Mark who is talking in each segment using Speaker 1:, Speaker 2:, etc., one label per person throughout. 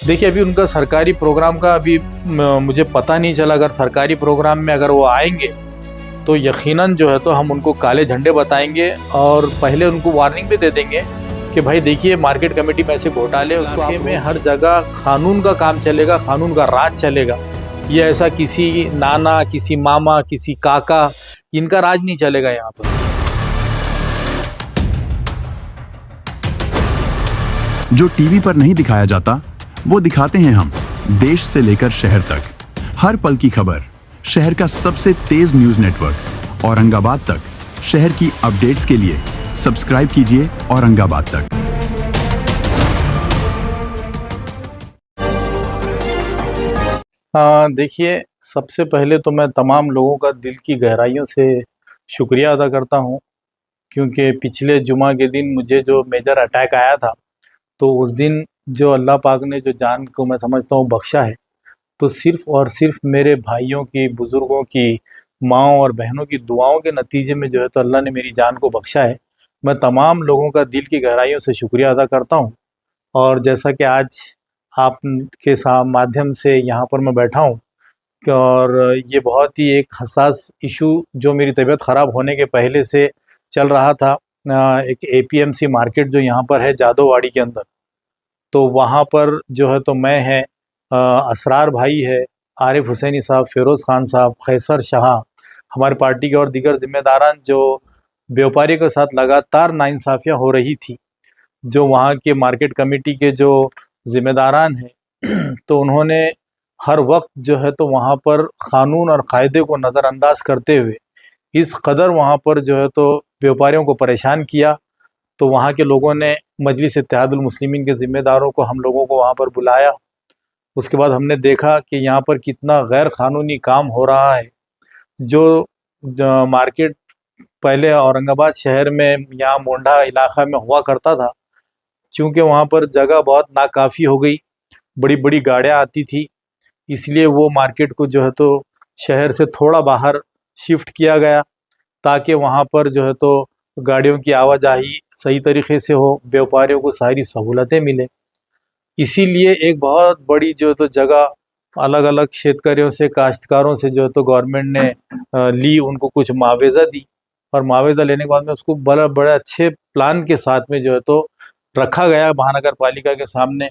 Speaker 1: देखिए, अभी उनका सरकारी प्रोग्राम का अभी मुझे पता नहीं चला। अगर सरकारी प्रोग्राम में अगर वो आएंगे तो यकीनन जो है तो हम उनको काले झंडे बताएंगे और पहले उनको वार्निंग भी दे देंगे कि भाई देखिए, मार्केट कमेटी में ऐसे घोटाले उसको में हर जगह कानून का काम चलेगा, कानून का राज चलेगा। ये ऐसा किसी नाना, किसी मामा, किसी काका, इनका राज नहीं चलेगा यहाँ पर।
Speaker 2: जो टीवी पर नहीं दिखाया जाता वो दिखाते हैं हम, देश से लेकर शहर तक। हर पल की खबर, शहर का सबसे तेज न्यूज नेटवर्क औरंगाबाद तक। शहर की अपडेट्स के लिए सब्सक्राइब कीजिए औरंगाबाद तक।
Speaker 1: देखिए, सबसे पहले तो मैं तमाम लोगों का दिल की गहराइयों से शुक्रिया अदा करता हूँ, क्योंकि पिछले जुमा के दिन मुझे जो मेजर अटैक आया था, तो उस दिन जो अल्लाह पाक ने जो जान को मैं समझता हूँ बख्शा है, तो सिर्फ़ और सिर्फ मेरे भाइयों की, बुज़ुर्गों की, माँओं और बहनों की दुआओं के नतीजे में जो है तो अल्लाह ने मेरी जान को बख्शा है। मैं तमाम लोगों का दिल की गहराइयों से शुक्रिया अदा करता हूँ। और जैसा कि आज आप के माध्यम से यहाँ पर मैं बैठा हूँ और ये बहुत ही एक हसास इशू जो मेरी तबीयत ख़राब होने के पहले से चल रहा था। एक एपीएमसी मार्केट जो यहाँ पर है जादोवाड़ी के अंदर, तो वहाँ पर जो है तो मैं है, असरार भाई है, आरिफ हुसैनी साहब, फ़िरोज़ ख़ान साहब, कैसर शाह, हमारी पार्टी के और दीगर ज़िम्मेदारान, जो व्यापारी के साथ लगातार नाइंसाफ़ियाँ हो रही थी, जो वहाँ के मार्केट कमेटी के जो ज़िम्मेदारान हैं तो उन्होंने हर वक्त जो है तो वहाँ पर क़ानून और कायदे को नज़रअंदाज करते हुए इस कदर वहाँ पर जो है तो व्यापारियों को परेशान किया। तो वहाँ के लोगों ने मजलिस इत्तेहादुल मुस्लिमीन के ज़िम्मेदारों को, हम लोगों को वहाँ पर बुलाया। उसके बाद हमने देखा कि यहाँ पर कितना गैर क़ानूनी काम हो रहा है। जो मार्केट पहले औरंगाबाद शहर में यहाँ मोंढा इलाक़ा में हुआ करता था, चूँकि वहाँ पर जगह बहुत नाकाफ़ी हो गई, बड़ी-बड़ी गाड़ियाँ आती थी, इसलिए वो मार्केट को जो है तो शहर से थोड़ा बाहर शिफ्ट किया गया, ताकि वहाँ पर जो है तो गाड़ियों की आवाजाही सही तरीके से हो, व्यापारियों को सारी सहूलतें मिलें। इसीलिए एक बहुत बड़ी जो है तो जगह अलग-अलग शेतकरियों से, काश्तकारों से जो है तो गवर्नमेंट ने ली, उनको कुछ मुआवज़ा दी और मुआवज़ा लेने के बाद में उसको बड़े अच्छे प्लान के साथ में जो है तो रखा गया महानगर पालिका के सामने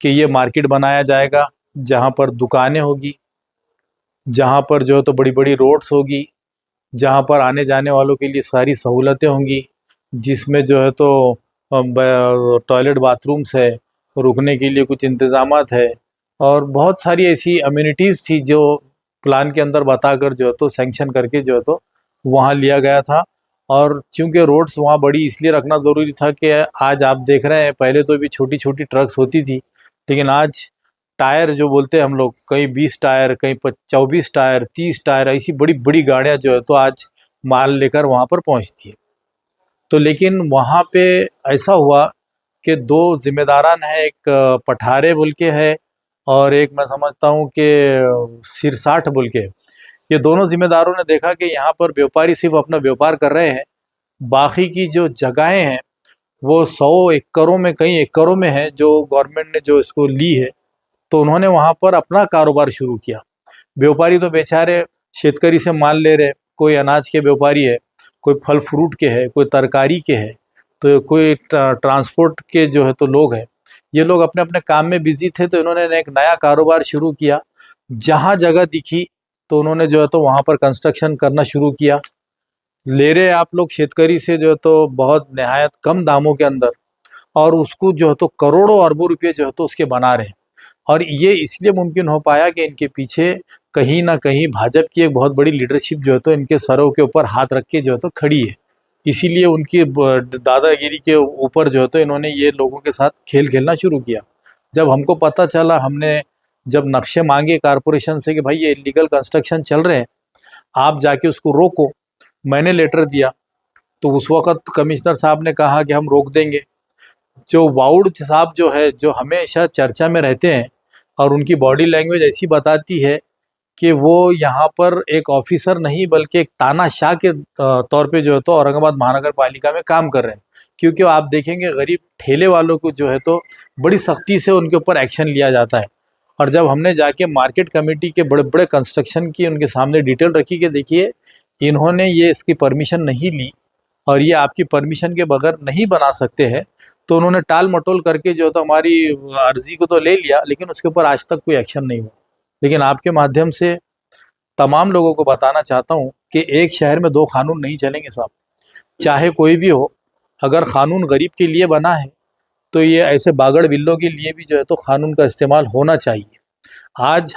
Speaker 1: कि ये मार्केट बनाया जाएगा, जहाँ पर दुकानें होगी, जहाँ पर जो है तो बड़ी-बड़ी रोड्स होगी, जहाँ पर आने-जाने वालों के लिए सारी सहूलतें होंगी, जिसमें जो है तो टॉयलेट बाथरूम्स है, रुकने के लिए कुछ इंतज़ामात है और बहुत सारी ऐसी अम्यूनिटीज़ थी जो प्लान के अंदर बताकर जो है तो सैंक्शन करके जो है तो वहाँ लिया गया था। और चूँकि रोड्स वहाँ बड़ी इसलिए रखना ज़रूरी था कि आज आप देख रहे हैं, पहले तो भी छोटी-छोटी ट्रक्स होती थी, लेकिन आज टायर जो बोलते हैं हम लोग, कहीं 20 टायर, कहीं 24 टायर, 30 टायर, ऐसी बड़ी-बड़ी गाड़ियाँ जो है तो आज माल लेकर वहाँ पर पहुँचती है। तो लेकिन वहाँ पे ऐसा हुआ कि 2 ज़िम्मेदारान हैं, एक पठारे बोल के है और एक मैं समझता हूँ कि सिरसाठ बोल के है। ये दोनों ज़िम्मेदारों ने देखा कि यहाँ पर व्यापारी सिर्फ़ अपना व्यापार कर रहे हैं, बाकी की जो जगहें हैं वो 100 एकड़ों में, कई एकड़ों में है, जो गवर्नमेंट ने जो इसको ली है, तो उन्होंने वहाँ पर अपना कारोबार शुरू किया। व्यापारी तो बेचारे शेतकरी से माल ले रहे, कोई अनाज के व्यापारी है, कोई फल फ्रूट के है, कोई तरकारी के है, तो कोई ट्रांसपोर्ट के जो है तो लोग हैं। ये लोग अपने-अपने काम में बिज़ी थे, तो इन्होंने एक नया कारोबार शुरू किया। जहाँ जगह दिखी तो उन्होंने जो है तो वहाँ पर कंस्ट्रक्शन करना शुरू किया। ले रहे आप लोग शेतकरी से जो है तो बहुत निहायत कम दामों के अंदर, और उसको जो है तो करोड़ों अरबों रुपए जो है तो उसके बना रहे हैं। और ये इसलिए मुमकिन हो पाया कि इनके पीछे कहीं न कहीं भाजपा की एक बहुत बड़ी लीडरशिप जो है तो इनके सरों के ऊपर हाथ रख के जो है तो खड़ी है। इसीलिए उनकी दादागिरी के ऊपर जो है तो इन्होंने ये लोगों के साथ खेल खेलना शुरू किया। जब हमको पता चला, हमने जब नक्शे मांगे कारपोरेशन से कि भाई ये इलीगल कंस्ट्रक्शन चल रहे हैं, आप जाके उसको रोको, मैंने लेटर दिया, तो उस वक़्त कमिश्नर साहब ने कहा कि हम रोक देंगे। जो वाउड साहब जो है, जो हमेशा चर्चा में रहते हैं और उनकी बॉडी लैंग्वेज ऐसी बताती है कि वो यहाँ पर एक ऑफिसर नहीं बल्कि एक तानाशाह के तौर पे जो है तो औरंगाबाद महानगर पालिका में काम कर रहे हैं। क्योंकि आप देखेंगे गरीब ठेले वालों को जो है तो बड़ी सख्ती से उनके ऊपर एक्शन लिया जाता है। और जब हमने जाके मार्केट कमेटी के बड़े बड़े कंस्ट्रक्शन की उनके सामने डिटेल रखी कि देखिए इन्होंने ये इसकी परमिशन नहीं ली और ये आपकी परमिशन के बगैर नहीं बना सकते हैं, तो उन्होंने टाल मटोल करके जो तो हमारी अर्जी को तो ले लिया, लेकिन उसके ऊपर आज तक कोई एक्शन नहीं हुआ। लेकिन आपके माध्यम से तमाम लोगों को बताना चाहता हूँ कि एक शहर में दो कानून नहीं चलेंगे साहब, चाहे कोई भी हो। अगर कानून गरीब के लिए बना है तो ये ऐसे बागड़ बिल्लों के लिए भी जो है तो कानून का इस्तेमाल होना चाहिए। आज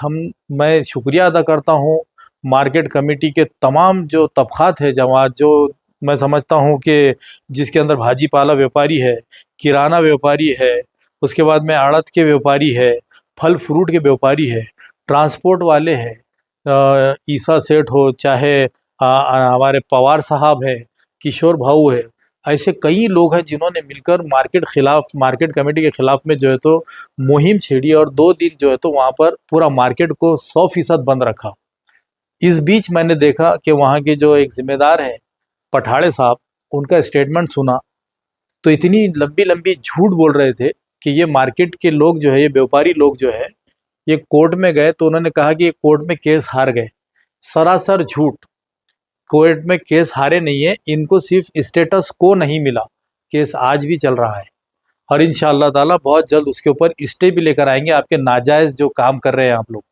Speaker 1: मैं शुक्रिया अदा करता हूँ मार्केट कमेटी के तमाम जो तबक़ात है जमात, जो मैं समझता हूँ कि जिसके अंदर भाजी पाला व्यापारी है, किराना व्यापारी है, उसके बाद में आड़त के व्यापारी है, फल फ्रूट के व्यापारी है, ट्रांसपोर्ट वाले हैं, ईसा सेठ हो, चाहे हमारे पवार साहब है, किशोर भाऊ है, ऐसे कई लोग हैं जिन्होंने मिलकर मार्केट कमेटी के खिलाफ में जो है तो मुहिम छेड़ी और 2 दिन जो है तो वहाँ पर पूरा मार्केट को 100% बंद रखा। इस बीच मैंने देखा कि वहाँ के जो एक जिम्मेदार हैं पठाड़े साहब, उनका स्टेटमेंट सुना तो इतनी लंबी लंबी झूठ बोल रहे थे कि ये मार्केट के लोग जो है, ये व्यापारी लोग जो है, ये कोर्ट में गए तो उन्होंने कहा कि ये कोर्ट में केस हार गए। सरासर झूठ। कोर्ट में केस हारे नहीं है, इनको सिर्फ स्टेटस को नहीं मिला, केस आज भी चल रहा है और इंशाअल्लाह ताला बहुत जल्द उसके ऊपर स्टे भी लेकर आएंगे आपके नाजायज़ जो काम कर रहे हैं आप लोग।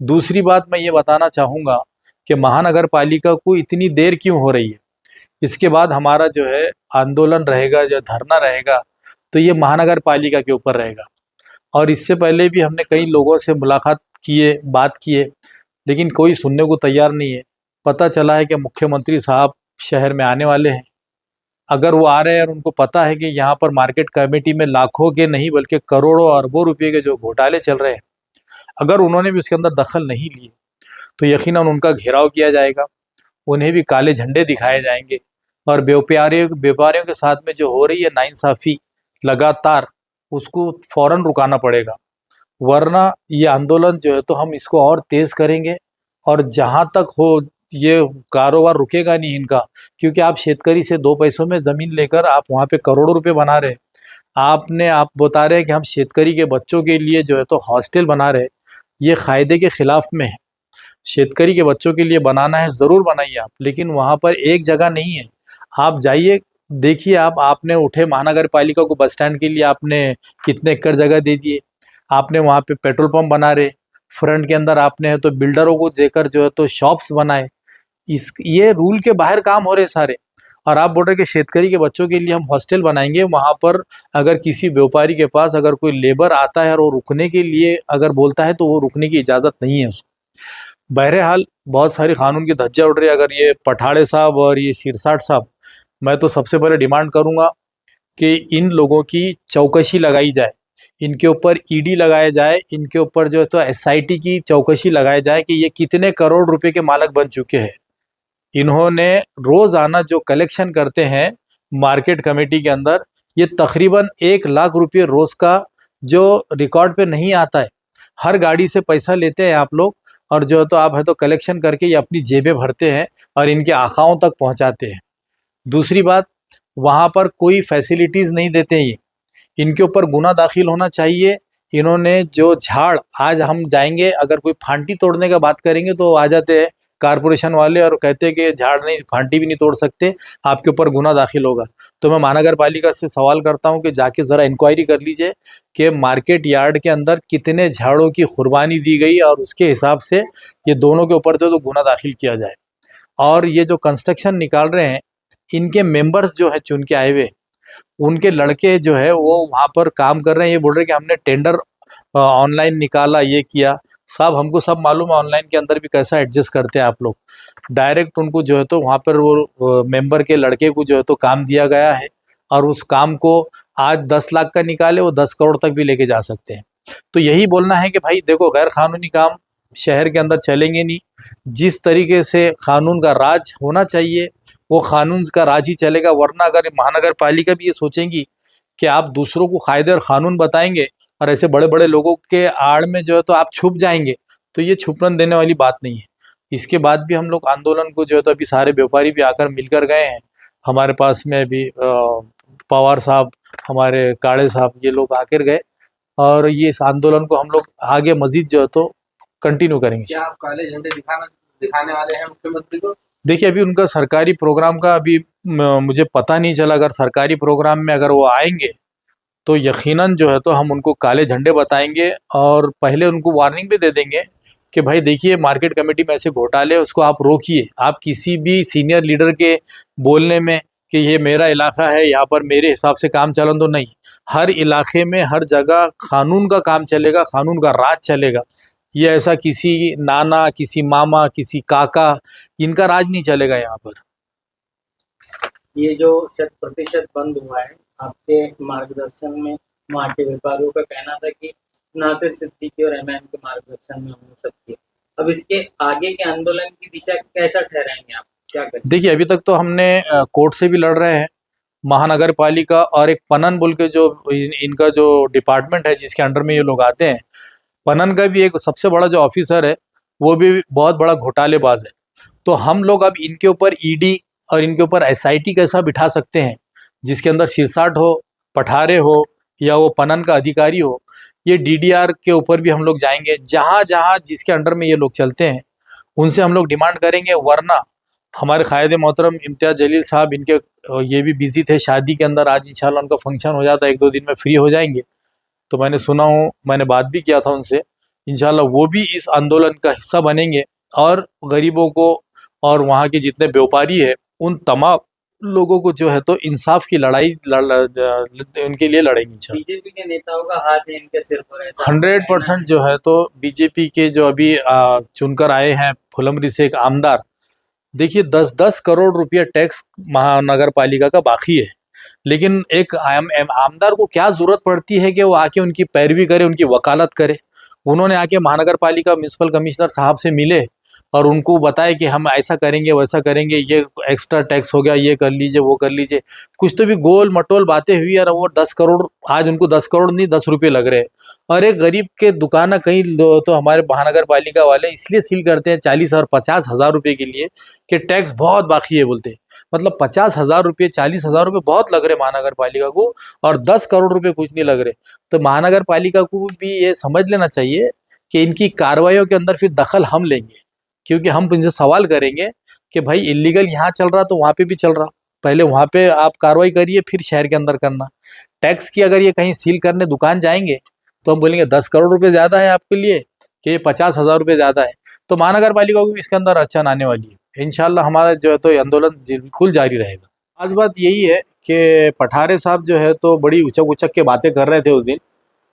Speaker 1: दूसरी बात मैं ये बताना चाहूँगा कि महानगर पालिका को इतनी देर क्यों हो रही है। इसके बाद हमारा जो है आंदोलन रहेगा, जो धरना रहेगा, तो ये महानगर पालिका के ऊपर रहेगा। और इससे पहले भी हमने कई लोगों से मुलाकात किए, बात किए, लेकिन कोई सुनने को तैयार नहीं है। पता चला है कि मुख्यमंत्री साहब शहर में आने वाले हैं। अगर वो आ रहे हैं और उनको पता है कि यहाँ पर मार्केट कमेटी में लाखों के नहीं बल्कि करोड़ों अरबों रुपए के जो घोटाले चल रहे हैं, अगर उन्होंने भी उसके अंदर दखल नहीं लिए तो यकीनन उनका घेराव किया जाएगा, उन्हें भी काले झंडे दिखाए जाएंगे और व्यापारियों के साथ में जो हो रही है नाइंसाफ़ी लगातार, उसको फ़ौरन रुकाना पड़ेगा। वरना ये आंदोलन जो है तो हम इसको और तेज़ करेंगे और जहाँ तक हो ये कारोबार रुकेगा नहीं इनका, क्योंकि आप शेतकरी से 2 पैसों में ज़मीन लेकर आप वहाँ पे करोड़ों रुपए बना रहे हैं। आप बता रहे हैं कि हम शेतकरी के बच्चों के लिए जो है तो हॉस्टल बना रहे हैं, ये कायदे के खिलाफ में है। शेतकरी के बच्चों के लिए बनाना है ज़रूर बनाइए आप, लेकिन वहाँ पर एक जगह नहीं है। आप जाइए, देखिए आपने उठे महानगर पालिका को बस स्टैंड के लिए आपने कितने एकड़ जगह दे दिए, आपने वहाँ पे पेट्रोल पंप बना रहे, फ्रंट के अंदर आपने है तो बिल्डरों को देकर जो है तो शॉप्स बनाए। ये रूल के बाहर काम हो रहे सारे। और आप बोल रहे कि शेतकरी के बच्चों के लिए हम हॉस्टल बनाएंगे, वहाँ पर अगर किसी व्यापारी के पास अगर कोई लेबर आता है और वो रुकने के लिए अगर बोलता है तो वो रुकने की इजाज़त नहीं है उसको। बहरहाल बहुत सारी कानून की धज्जियाँ उड़ रही है। अगर ये पठाड़े साहब और ये सिरसाठ साहब, मैं तो सबसे पहले डिमांड करूँगा कि इन लोगों की चौकसी लगाई जाए, इनके ऊपर ईडी लगाया जाए, इनके ऊपर जो है तो एसआईटी की चौकसी लगाया जाए कि ये कितने करोड़ रुपए के मालिक बन चुके हैं। इन्होंने रोज़ाना जो कलेक्शन करते हैं मार्केट कमेटी के अंदर, ये तकरीबन 1 लाख रुपये रोज़ का जो रिकॉर्ड पे नहीं आता है। हर गाड़ी से पैसा लेते हैं आप लोग और जो है तो आप है तो कलेक्शन करके ये अपनी जेबें भरते हैं और इनके आकाओं तक पहुंचाते हैं। दूसरी बात, वहाँ पर कोई फैसिलिटीज़ नहीं देते हैं ये, इनके ऊपर गुना दाखिल होना चाहिए। इन्होंने जो झाड़, आज हम जाएंगे अगर कोई फांटी तोड़ने का बात करेंगे तो आ जाते हैं कारपोरेशन वाले और कहते हैं कि झाड़ नहीं, फांटी भी नहीं तोड़ सकते, आपके ऊपर गुना दाखिल होगा। तो मैं महानगर पालिका से सवाल करता हूं कि जाके ज़रा इंक्वायरी कर लीजिए कि मार्केट यार्ड के अंदर कितने झाड़ों की कुर्बानी दी गई और उसके हिसाब से ये दोनों के ऊपर तो गुना दाखिल किया जाए। और ये जो कंस्ट्रक्शन निकाल रहे हैं, इनके मेंबर्स जो है चुन के आए हुए, उनके लड़के जो है वो वहाँ पर काम कर रहे हैं। ये बोल रहे हैं कि हमने टेंडर ऑनलाइन निकाला, ये किया। साहब हमको सब मालूम है ऑनलाइन के अंदर भी कैसा एडजस्ट करते हैं आप लोग। डायरेक्ट उनको जो है तो वहाँ पर वो मेंबर के लड़के को जो है तो काम दिया गया है और उस काम को आज 10 लाख का निकाले, वो 10 करोड़ तक भी लेके जा सकते हैं। तो यही बोलना है कि भाई देखो, गैर कानूनी काम शहर के अंदर चलेंगे नहीं। जिस तरीके से कानून का राज होना चाहिए वो कानून का राज ही चलेगा। वरना अगर महानगर पालिका भी ये सोचेंगी कि आप दूसरों को कायदे और कानून बताएंगे और ऐसे बड़े बड़े लोगों के आड़ में जो है तो आप छुप जाएंगे, तो ये छुपन देने वाली बात नहीं है। इसके बाद भी हम लोग आंदोलन को जो है तो अभी सारे व्यापारी भी आकर मिलकर गए हैं। हमारे पास में अभी पवार साहब, हमारे काड़े साहब, ये लोग आकर गए और ये इस आंदोलन को हम लोग आगे मजीद जो है तो कंटिन्यू करेंगे।
Speaker 3: क्या आप काले झंडे दिखाने वाले हैं मुख्यमंत्री को?
Speaker 1: देखिए, अभी उनका सरकारी प्रोग्राम का अभी मुझे पता नहीं चला। अगर सरकारी प्रोग्राम में अगर वो आएंगे तो यकीनन जो है तो हम उनको काले झंडे बताएंगे और पहले उनको वार्निंग भी दे देंगे कि भाई देखिए, मार्केट कमेटी में ऐसे घोटाले, उसको आप रोकिए। आप किसी भी सीनियर लीडर के बोलने में कि ये मेरा इलाका है, यहाँ पर मेरे हिसाब से काम चलन, तो नहीं। हर इलाके में हर जगह कानून का काम चलेगा, कानून का राज चलेगा। ये ऐसा किसी नाना, किसी मामा, किसी काका, इनका राज नहीं चलेगा यहाँ पर।
Speaker 4: ये जो 100% बंद हुआ है, आपके मार्गदर्शन में वहाँ के व्यापारियों का कहना था कि नासिर सिद्दीकी और एमएन के मार्गदर्शन में हो सकती है। अब इसके आगे के आंदोलन की दिशा कैसा ठहराएंगे आप, क्या करेंगे?
Speaker 1: देखिए, अभी तक तो हमने कोर्ट से भी लड़ रहे हैं, महानगर पालिका और एक पनन बोल के जो इनका जो डिपार्टमेंट है जिसके अंडर में ये लोग आते हैं, पनन का भी एक सबसे बड़ा जो ऑफिसर है वो भी बहुत बड़ा घोटालेबाज है। तो हम लोग अब इनके ऊपर ईडी और इनके ऊपर एसआईटी कैसा बिठा सकते हैं जिसके अंदर सिरसाट हो, पठारे हो या वो पनन का अधिकारी हो। ये डीडीआर के ऊपर भी हम लोग जाएंगे, जहाँ जहाँ जिसके अंडर में ये लोग चलते हैं उनसे हम लोग डिमांड करेंगे। वरना हमारे कायदे मोहतरम इम्तियाज़ जलील साहब, इनके ये भी बिजी थे शादी के अंदर, आज इंशाल्लाह उनका फंक्शन हो जाता है, 1-2 दिन में फ्री हो जाएंगे। तो मैंने सुना हूँ, मैंने बात भी किया था उनसे, इंशाल्लाह वो भी इस आंदोलन का हिस्सा बनेंगे और गरीबों को और वहाँ के जितने व्यापारी है उन तमाम लोगों को जो है तो इंसाफ की लड़ाई उनके लिए लड़ेंगे इंशाल्लाह।
Speaker 4: बीजेपी के नेताओं का हाथ है इनके सिर पर, ऐसा
Speaker 1: 100% जो है तो बीजेपी के जो अभी चुनकर आए हैं फुलमरी से एक आमदार, देखिए 10-10 करोड़ रुपया टैक्स महानगर पालिका का बाकी है। लेकिन एक आमदार को क्या जरूरत पड़ती है कि वो आके उनकी पैरवी करे, उनकी वकालत करे। उन्होंने आके महानगर पालिका म्यूनसिपल कमिश्नर साहब से मिले और उनको बताया कि हम ऐसा करेंगे, वैसा करेंगे, ये एक्स्ट्रा टैक्स हो गया, ये कर लीजिए, वो कर लीजिए। कुछ तो भी गोल मटोल बातें हुई और वो 10 करोड़, आज उनको 10 करोड़ नहीं 10 रुपये लग रहे हैं। और एक गरीब के दुकान कहीं तो हमारे महानगर पालिका वाले इसलिए सील करते हैं 40 और 50 हज़ार रुपये के लिए कि टैक्स बहुत बाकी है बोलते हैं। मतलब 50 हज़ार रुपये, 40 हज़ार रुपये बहुत लग रहे महानगर पालिका को और 10 करोड़ रुपये कुछ नहीं लग रहे। तो महानगर पालिका को भी ये समझ लेना चाहिए कि इनकी कार्रवाइयों के अंदर फिर दखल हम लेंगे, क्योंकि हम इनसे सवाल करेंगे कि भाई इलीगल यहाँ चल रहा तो वहाँ पे भी चल रहा, पहले वहाँ पे आप कार्रवाई करिए फिर शहर के अंदर करना। टैक्स की अगर ये कहीं सील करने दुकान जाएंगे तो हम बोलेंगे 10 करोड़ रुपए ज़्यादा है आपके लिए कि 50 हज़ार रुपये ज़्यादा है। तो महानगर पालिका को भी इसके अंदर अड़चन आने वाली है। इंशाल्लाह हमारा जो है तो आंदोलन बिल्कुल जारी रहेगा। आज बात यही है कि पठारे साहब जो है तो बड़ी उचक उचक के बातें कर रहे थे उस दिन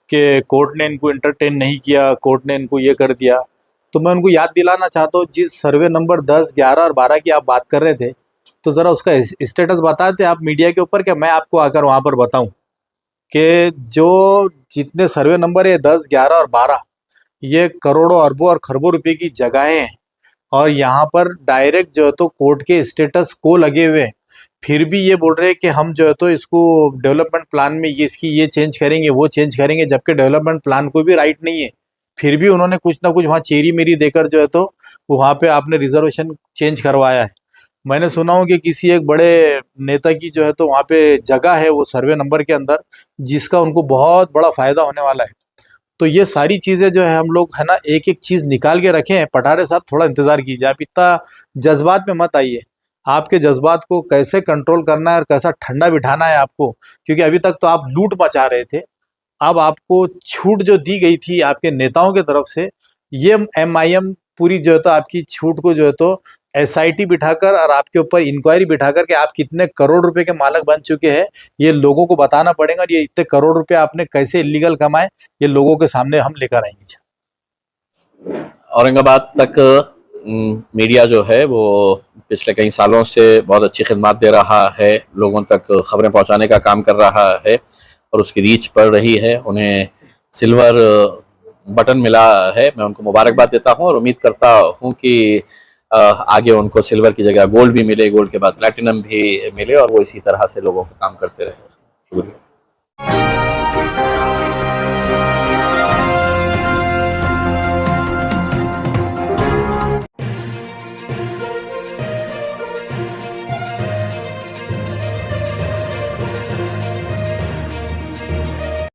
Speaker 1: कि कोर्ट ने इनको एंटरटेन नहीं किया, कोर्ट ने इनको ये कर दिया। तो मैं उनको याद दिलाना चाहता हूँ, जिस सर्वे नंबर 10, 11 और 12 की आप बात कर रहे थे तो ज़रा उसका स्टेटस बताते आप मीडिया के ऊपर, कि मैं आपको आकर वहाँ पर बताऊँ कि जो जितने सर्वे नंबर है 10, 11 और 12, ये करोड़ों अरबों और खरबों रुपए की जगहें हैं और यहाँ पर डायरेक्ट जो है तो कोर्ट के स्टेटस को लगे हुए हैं। फिर भी ये बोल रहे हैं कि हम जो है तो इसको डेवलपमेंट प्लान में ये इसकी ये चेंज करेंगे, वो चेंज करेंगे, जबकि डेवलपमेंट प्लान को भी राइट नहीं है। फिर भी उन्होंने कुछ ना कुछ वहाँ चेरी मेरी देकर जो है तो वहाँ पे आपने रिजर्वेशन चेंज करवाया है। मैंने सुना हूँ कि किसी एक बड़े नेता की जो है तो वहाँ पे जगह है वो सर्वे नंबर के अंदर, जिसका उनको बहुत बड़ा फ़ायदा होने वाला है। तो ये सारी चीज़ें जो है हम लोग है ना एक एक चीज़ निकाल के रखे हैं। पठारे साहब थोड़ा इंतज़ार कीजिए, आप इतना जज्बात में मत आइए। आपके जज्बात को कैसे कंट्रोल करना है और कैसा ठंडा बिठाना है आपको, क्योंकि अभी तक तो आप लूट मचा रहे थे। अब आपको छूट जो दी गई थी आपके नेताओं की तरफ से, ये MIM पूरी जो है तो आपकी छूट को जो है तो SIT बिठाकर और आपके ऊपर इंक्वायरी बिठाकर कि आप कितने करोड़ रुपए के मालिक बन चुके हैं, ये लोगों को बताना पड़ेगा। और ये इतने करोड़ रुपए आपने कैसे इलीगल कमाए, ये लोगों के सामने हम लेकर आएंगे।
Speaker 3: औरंगाबाद तक मीडिया जो है वो पिछले कई सालों से बहुत अच्छी खिदमत दे रहा है, लोगों तक खबरें पहुंचाने का काम कर रहा है और उसकी रीच बढ़ रही है। उन्हें सिल्वर बटन मिला है, मैं उनको मुबारकबाद देता हूं और उम्मीद करता हूं कि आगे उनको सिल्वर की जगह गोल्ड भी मिले, गोल्ड के बाद प्लैटिनम भी मिले और वो इसी तरह से लोगों का काम करते रहे। शुक्रिया।